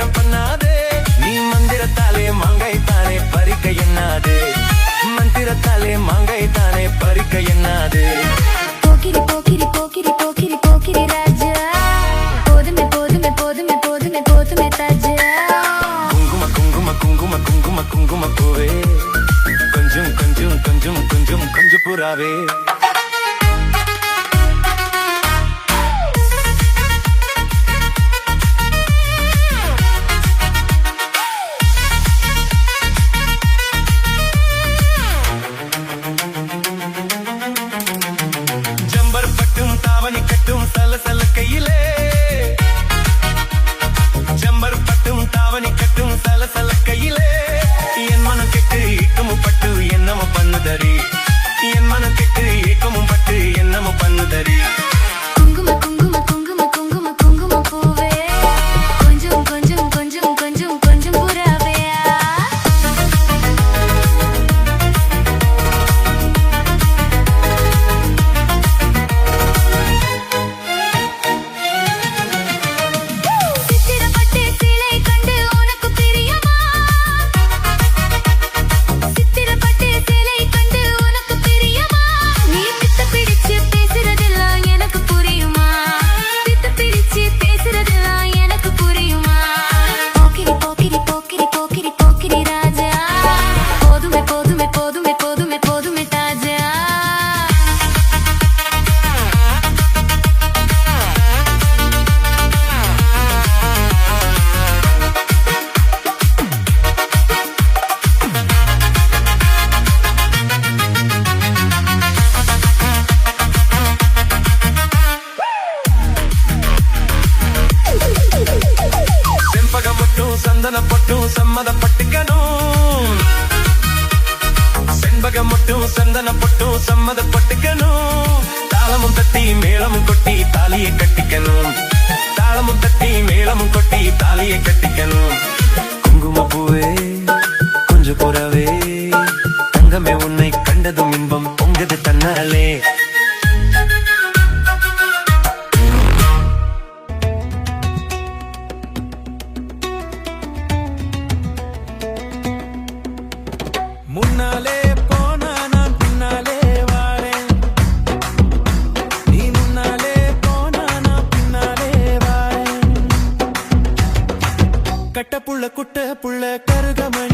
தந்திரம் பண்ணாதே நீ மந்திரத்தாலே மாங்கை தானே பறிக்க எண்ணாதே மந்திரத்தாலே மாங்கை தானே பறிக்க எண்ணாதே போக்கிரி போக்கிரி போக்கிரி போக்கிரி போக்கிரி ராஜா போதுமே போதுமே போதுமே போதுமே போதுமே தாஜா குங்கும குங்கும குங்கும குங்கும குங்கும பூவே கொஞ்சம் கொஞ்சம் கொஞ்சம் கொஞ்சம் கொஞ்சம் புறாவே சலசல கையிலே ஜம்பர் பட்டும் தாவணி கட்டும் சலசல கையிலே என் மனம் கெட்டு ஏக்கமும் பட்டு என்னமும் பண்ணுதரி என் மனம் கெட்டு ஏக்கமும் பட்டு என்னமும் பண்ணுதரி குங்கும குங்கும குங்கும குங்கும குங்கும பூவே கொஞ்சம் கொஞ்சம் கொஞ்சம் கொஞ்சம் கொஞ்சம் புறாவே சந்தன பொட்டும் சம்மதப்பட்டுக்கணும் செண்பகம் மட்டும் சந்தன பொட்டும் சம்மதப்பட்டுக்கணும் தாளமும் தட்டி மேளமும் கொட்டி தாலியை கட்டிக்கணும் தாளமும் தட்டி மேளமும் கொட்டி தாலியை கட்டிக்கணும் குங்கும பூவே கொஞ்சம் புறவே தங்கமே உன்னை கண்டதும் இன்பம் பொங்குது தன்னாலே முன்னாலே போனா நான் பின்னாலே வாரேன் நீ முன்னாலே போனா நான் பின்னாலே வாரேன் கட்ட புள்ள குட்ட புள்ள கருகமணி